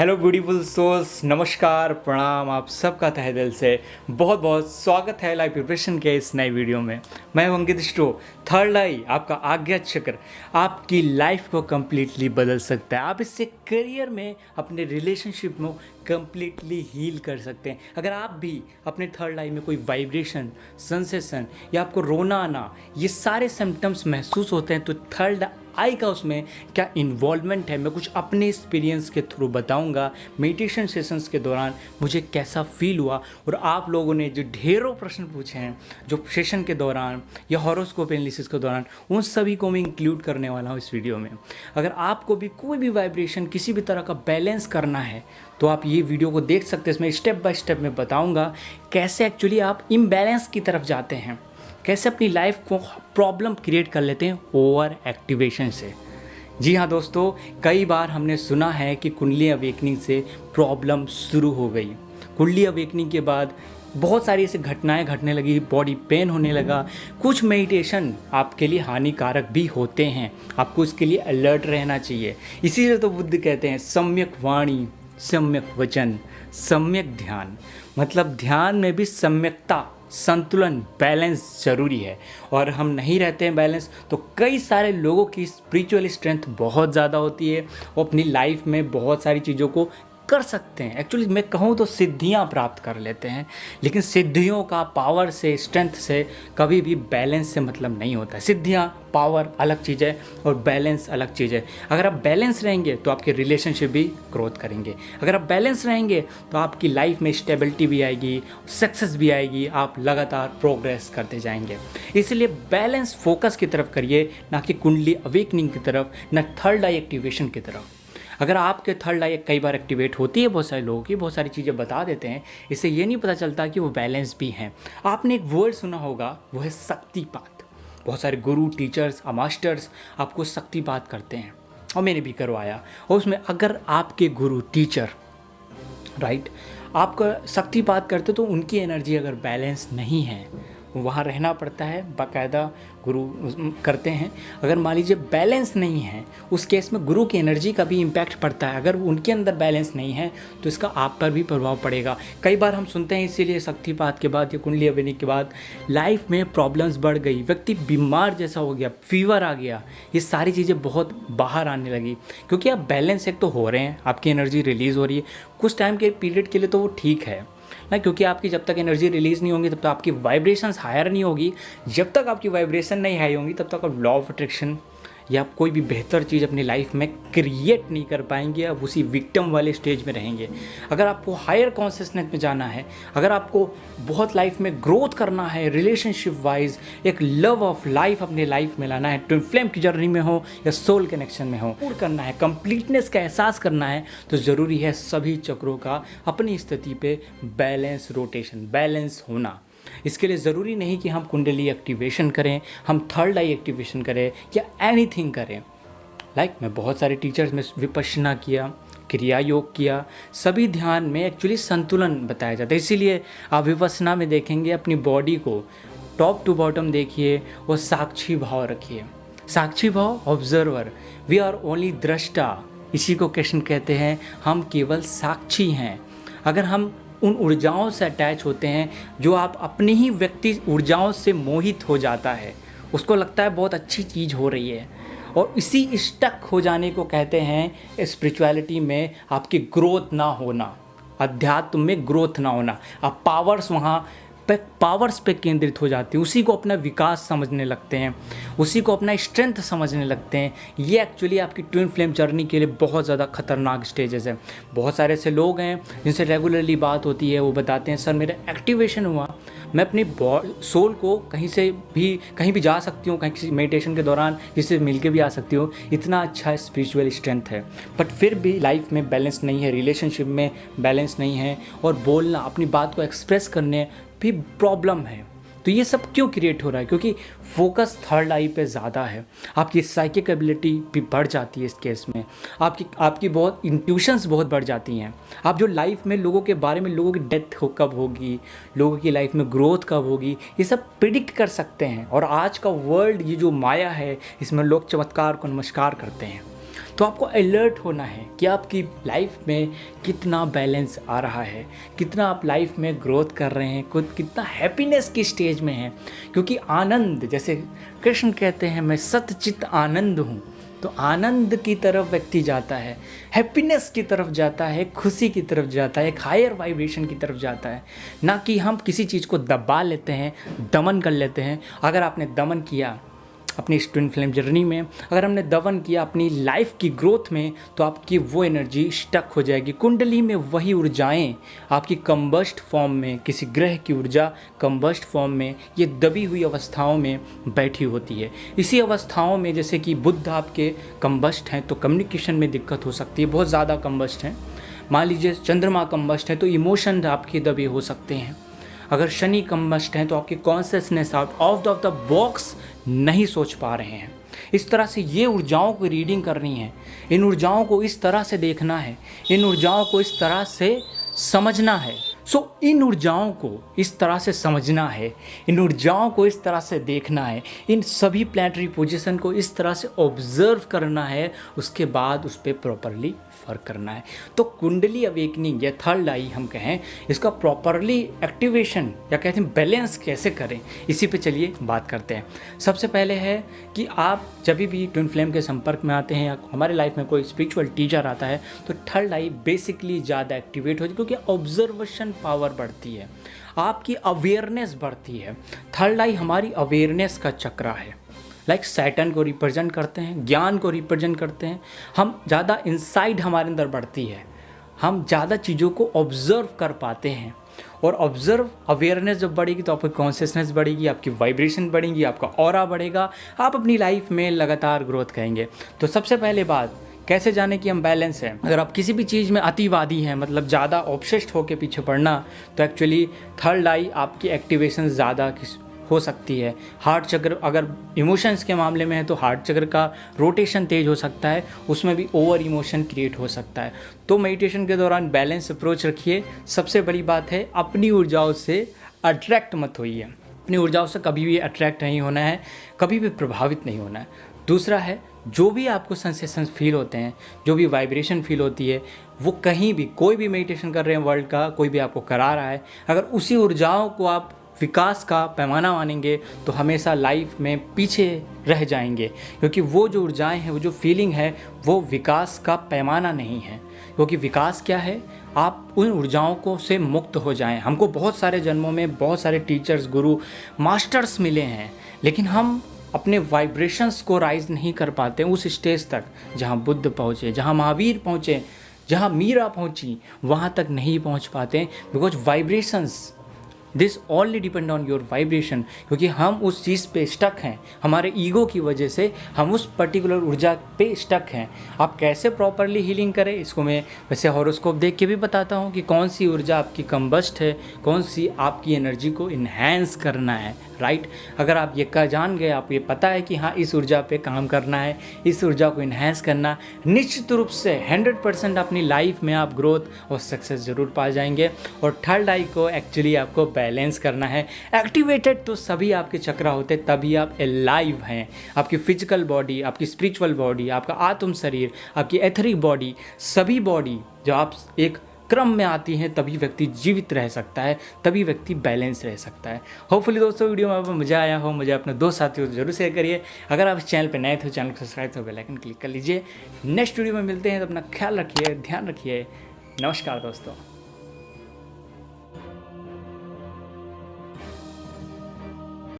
Hello beautiful souls, नमस्कार, प्रणाम। आप सबका तहे दिल से बहुत बहुत स्वागत है लाइफ प्रिपरेशन के इस नए वीडियो में। मैं हूं अंकित स्टो। थर्ड आई आपका आज्ञा चक्र आपकी लाइफ को कम्प्लीटली बदल सकता है। आप इससे करियर में, अपने रिलेशनशिप में कम्प्लीटली हील कर सकते हैं। अगर आप भी अपने थर्ड आई में कोई वाइब्रेशन, सेंसेशन या आपको रोना आना, ये सारे सिम्टम्स महसूस होते हैं तो थर्ड आई का उसमें क्या इन्वॉल्वमेंट है, मैं कुछ अपने एक्सपीरियंस के थ्रू बताऊंगा। मेडिटेशन सेशंस के दौरान मुझे कैसा फील हुआ और आप लोगों ने जो ढेरों प्रश्न पूछे हैं जो सेशन के दौरान या हॉरोस्कोप एनालिसिस के दौरान, उन सभी को मैं इंक्लूड करने वाला हूँ इस वीडियो में। अगर आपको भी कोई भी वाइब्रेशन, किसी भी तरह का बैलेंस करना है तो आप ये वीडियो को देख सकते हैं। इसमें स्टेप बाय स्टेप मैं बताऊँगा कैसे एक्चुअली आप इम्बैलेंस की तरफ जाते हैं, कैसे अपनी लाइफ को प्रॉब्लम क्रिएट कर लेते हैं ओवर एक्टिवेशन से। जी हाँ दोस्तों, कई बार हमने सुना है कि कुंडली अवेकनिंग से प्रॉब्लम शुरू हो गई। कुंडली अवेकनिंग के बाद बहुत सारी ऐसी घटनाएं घटने लगी, बॉडी पेन होने लगा। कुछ मेडिटेशन आपके लिए हानिकारक भी होते हैं, आपको इसके लिए अलर्ट रहना चाहिए। इसीलिए तो बुद्ध कहते हैं सम्यक वाणी, सम्यक वचन, सम्यक ध्यान। मतलब ध्यान में भी सम्यकता, संतुलन, बैलेंस ज़रूरी है। और हम नहीं रहते हैं बैलेंस तो कई सारे लोगों की स्पिरिचुअल स्ट्रेंथ बहुत ज़्यादा होती है, वो अपनी लाइफ में बहुत सारी चीज़ों को कर सकते हैं। एक्चुअली मैं कहूँ तो सिद्धियाँ प्राप्त कर लेते हैं, लेकिन सिद्धियों का पावर से, स्ट्रेंथ से कभी भी बैलेंस से मतलब नहीं होता है। सिद्धियाँ, पावर अलग चीज़ है और बैलेंस अलग चीज़ है। अगर आप बैलेंस रहेंगे तो आपके रिलेशनशिप भी ग्रोथ करेंगे। अगर आप बैलेंस रहेंगे तो आपकी लाइफ में स्टेबिलिटी भी आएगी, सक्सेस भी आएगी, आप लगातार प्रोग्रेस करते जाएंगे। इसलिए बैलेंस फोकस की तरफ करिए, ना कि कुंडली अवेकनिंग की तरफ, ना थर्ड आई एक्टिवेशन की तरफ। अगर आपके थर्ड आई कई बार एक्टिवेट होती है, बहुत सारे लोगों की बहुत सारी चीज़ें बता देते हैं, इससे ये नहीं पता चलता कि वो बैलेंस भी हैं। आपने एक वर्ड सुना होगा, वो है शक्तिपात। बहुत सारे गुरु, टीचर्स, मास्टर्स आपको शक्तिपात करते हैं और मैंने भी करवाया। और उसमें अगर आपके गुरु, टीचर, राइट, आपका शक्तिपात करते तो उनकी एनर्जी अगर बैलेंस नहीं है, वहाँ रहना पड़ता है, बाकायदा गुरु करते हैं। अगर मान लीजिए बैलेंस नहीं है, उस केस में गुरु की एनर्जी का भी इम्पैक्ट पड़ता है। अगर उनके अंदर बैलेंस नहीं है तो इसका आप पर भी प्रभाव पड़ेगा। कई बार हम सुनते हैं इसीलिए शक्तिपात के बाद या कुंडली अवेकनिंग के बाद लाइफ में प्रॉब्लम्स बढ़ गई, व्यक्ति बीमार जैसा हो गया, फीवर आ गया, ये सारी चीज़ें बहुत बाहर आने लगी। क्योंकि आप बैलेंस एक तो हो रहे हैं, आपकी एनर्जी रिलीज़ हो रही है कुछ टाइम के पीरियड के लिए, तो वो ठीक है ना, क्योंकि आपकी जब तक एनर्जी रिलीज़ नहीं होंगी तब तक आपकी वाइब्रेशंस हायर नहीं होगी। जब तक आपकी वाइब्रेशन नहीं हाई होंगी तब तक आप लॉ ऑफ अट्रैक्शन या आप कोई भी बेहतर चीज़ अपनी लाइफ में क्रिएट नहीं कर पाएंगे, आप उसी विक्टिम वाले स्टेज में रहेंगे। अगर आपको हायर कॉन्शियसनेस में जाना है, अगर आपको बहुत लाइफ में ग्रोथ करना है, रिलेशनशिप वाइज एक लव ऑफ लाइफ अपने लाइफ में लाना है, ट्विन फ्लेम की जर्नी में हो या सोल कनेक्शन में हो, पूर्ण करना है, कंप्लीटनेस का एहसास करना है, तो ज़रूरी है सभी चक्रों का अपनी स्थिति पे बैलेंस, रोटेशन, बैलेंस होना। इसके लिए ज़रूरी नहीं कि हम कुंडली एक्टिवेशन करें, हम थर्ड आई एक्टिवेशन करें या एनीथिंग करें। मैं बहुत सारे टीचर्स में विपश्यना किया, क्रिया योग किया, सभी ध्यान में एक्चुअली संतुलन बताया जाता है। इसीलिए आप विपश्यना में देखेंगे अपनी बॉडी को टॉप टू बॉटम देखिए और साक्षी भाव रखिए। साक्षी भाव, ऑब्जर्वर, वी आर ओनली दृष्टा। इसी को कृष्ण कहते हैं, हम केवल साक्षी हैं। अगर हम उन ऊर्जाओं से अटैच होते हैं जो आप अपनी ही व्यक्ति ऊर्जाओं से मोहित हो जाता है, उसको लगता है बहुत अच्छी चीज़ हो रही है, और इसी स्टक हो जाने को कहते हैं स्पिरिचुअलिटी में आपकी ग्रोथ ना होना, अध्यात्म में ग्रोथ ना होना। आप पावर्स पे केंद्रित हो जाते हैं, उसी को अपना विकास समझने लगते हैं, उसी को अपना स्ट्रेंथ समझने लगते हैं। ये एक्चुअली आपकी ट्विन फ्लेम जर्नी के लिए बहुत ज़्यादा खतरनाक स्टेजेस है। बहुत सारे ऐसे लोग हैं जिनसे रेगुलरली बात होती है, वो बताते हैं सर मेरा एक्टिवेशन हुआ, मैं अपनी सोल को कहीं भी जा सकती हूँ, कहीं किसी मेडिटेशन के दौरान किसी से मिल के भी आ सकती हूँ, इतना अच्छा स्पिरिचुअल स्ट्रेंथ है, बट फिर भी लाइफ में बैलेंस नहीं है, रिलेशनशिप में बैलेंस नहीं है, और बोलना, अपनी बात को एक्सप्रेस करने भी प्रॉब्लम है। तो ये सब क्यों क्रिएट हो रहा है? क्योंकि फोकस थर्ड आई पे ज़्यादा है, आपकी साइकिक एबिलिटी भी बढ़ जाती है इस केस में, आपकी बहुत इंट्यूशंस बहुत बढ़ जाती हैं। आप जो लाइफ में लोगों के बारे में, लोगों की डेथ कब होगी, लोगों की लाइफ में ग्रोथ कब होगी, ये सब प्रिडिक्ट कर सकते हैं। और आज का वर्ल्ड, ये जो माया है, इसमें लोग चमत्कार को नमस्कार करते हैं। तो आपको अलर्ट होना है कि आपकी लाइफ में कितना बैलेंस आ रहा है, कितना आप लाइफ में ग्रोथ कर रहे हैं, खुद कितना हैप्पीनेस की स्टेज में हैं। क्योंकि आनंद, जैसे कृष्ण कहते हैं मैं सतचित आनंद हूँ, तो आनंद की तरफ व्यक्ति जाता है, हैप्पीनेस की तरफ जाता है, खुशी की तरफ जाता है, एक हायर वाइब्रेशन की तरफ जाता है। ना कि हम किसी चीज़ को दबा लेते हैं, दमन कर लेते हैं। अगर आपने दमन किया अपनी इस ट्विन फ्लेम जर्नी में, अगर हमने दमन किया अपनी लाइफ की ग्रोथ में, तो आपकी वो एनर्जी स्टक हो जाएगी। कुंडली में वही ऊर्जाएं आपकी कंबस्ट फॉर्म में, किसी ग्रह की ऊर्जा कंबस्ट फॉर्म में ये दबी हुई अवस्थाओं में बैठी होती है। इसी अवस्थाओं में जैसे कि बुध आपके कंबस्ट हैं तो कम्युनिकेशन में दिक्कत हो सकती है, बहुत ज़्यादा कंबस्ट हैं। मान लीजिए चंद्रमा कंबस्ट है तो इमोशन आपके दबे हो सकते हैं। अगर शनि कंबस्ट हैं तो आपकी consciousness out of the box नहीं सोच पा रहे हैं। इस तरह से ये ऊर्जाओं की रीडिंग करनी है, इन ऊर्जाओं को इस तरह से देखना है, इन ऊर्जाओं को इस तरह से समझना है। इन ऊर्जाओं को इस तरह से समझना है, इन ऊर्जाओं को इस तरह से देखना है, इन सभी प्लैनेटरी पोजीशन को इस तरह से ऑब्जर्व करना है, उसके बाद उस पर प्रॉपरली वर्क करना है। तो कुंडली अवेकनिंग या थर्ड आई हम कहें, इसका प्रॉपरली एक्टिवेशन या कहते हैं बैलेंस कैसे करें, इसी पे चलिए बात करते हैं। सबसे पहले है कि आप जब भी ट्विन फ्लेम के संपर्क में आते हैं या हमारे लाइफ में कोई स्पिरिचुअल टीचर आता है तो थर्ड आई बेसिकली ज़्यादा एक्टिवेट होती है, क्योंकि ऑब्जर्वेशन पावर बढ़ती है, आपकी अवेयरनेस बढ़ती है। थर्ड आई हमारी अवेयरनेस का चक्रा है, लाइक सैटर्न को रिप्रेजेंट करते हैं, ज्ञान को रिप्रेजेंट करते हैं। हम ज़्यादा इंसाइट हमारे अंदर बढ़ती है, हम ज़्यादा चीज़ों को ऑब्जर्व कर पाते हैं, और ऑब्जर्व अवेयरनेस जब बढ़ेगी तो आपकी कॉन्शियसनेस बढ़ेगी, आपकी वाइब्रेशन बढ़ेगी, आपका ऑरा बढ़ेगा, आप अपनी लाइफ में लगातार ग्रोथ करेंगे। तो सबसे पहले बात कैसे जाने कि हम बैलेंस हैं। अगर आप किसी भी चीज़ में अतिवादी हैं, मतलब ज़्यादा ऑब्सेस्ड होकर पीछे पड़ना, तो एक्चुअली थर्ड आई आपकी एक्टिवेशन ज़्यादा हो सकती है। हार्ट चक्र, अगर इमोशंस के मामले में है तो हार्ट चक्र का रोटेशन तेज हो सकता है, उसमें भी ओवर इमोशन क्रिएट हो सकता है। तो मेडिटेशन के दौरान बैलेंस अप्रोच रखिए। सबसे बड़ी बात है अपनी ऊर्जाओं से अट्रैक्ट मत होइए, अपनी ऊर्जाओं से कभी भी अट्रैक्ट नहीं होना है, कभी भी प्रभावित नहीं होना है। दूसरा है जो भी आपको सेंसेशंस फील होते हैं, जो भी वाइब्रेशन फील होती है, वो कहीं भी कोई भी मेडिटेशन कर रहे हैं वर्ल्ड का, कोई भी आपको करा रहा है, अगर उसी ऊर्जाओं को आप विकास का पैमाना मानेंगे तो हमेशा लाइफ में पीछे रह जाएंगे। क्योंकि वो जो ऊर्जाएं हैं, वो जो फीलिंग है, वो विकास का पैमाना नहीं है। क्योंकि विकास क्या है, आप उन ऊर्जाओं को से मुक्त हो जाएं। हमको बहुत सारे जन्मों में बहुत सारे टीचर्स, गुरु, मास्टर्स मिले हैं, लेकिन हम अपने वाइब्रेशंस को राइज नहीं कर पाते उस स्टेज तक जहाँ बुद्ध पहुँचे, जहाँ महावीर पहुँचे, जहाँ मीरा पहुँची, वहाँ तक नहीं पहुँच पाते। Because vibrations, this only depend on your vibration. क्योंकि हम उस चीज़ पे स्टक हैं, हमारे ईगो की वजह से हम उस पर्टिकुलर ऊर्जा पे स्टक हैं। आप कैसे प्रॉपरली हीलिंग करें, इसको मैं वैसे हॉरोस्कोप देख के भी बताता हूँ कि कौन सी ऊर्जा आपकी कंबस्ट है, कौन सी आपकी एनर्जी को इन्हेंस करना है, राइट। अगर आप ये जान गए, आप ये पता है कि हाँ इस ऊर्जा पे काम करना है, इस ऊर्जा को इन्हेंस करना, निश्चित रूप से 100% अपनी लाइफ में आप ग्रोथ और सक्सेस ज़रूर पा जाएंगे। और थर्ड आई को एक्चुअली आपको बैलेंस करना है। एक्टिवेटेड तो सभी आपके चक्र होते, तभी आप अलाइव हैं। आपकी फिजिकल बॉडी, आपकी स्पिरिचुअल बॉडी, आपका आत्म शरीर, आपकी एथरिक बॉडी, सभी बॉडी जब आप एक क्रम में आती हैं तभी व्यक्ति जीवित रह सकता है, तभी व्यक्ति बैलेंस रह सकता है। होपफुली दोस्तों वीडियो में आपको मज़ा आया हो, मुझे अपने दोस्त साथियों से जरूर शेयर करिए। अगर आप इस चैनल पर नए थे, चैनल को सब्सक्राइब तो बेल आइकन क्लिक कर लीजिए। नेक्स्ट वीडियो में मिलते हैं, तो अपना ख्याल रखिए, ध्यान रखिए। नमस्कार दोस्तों।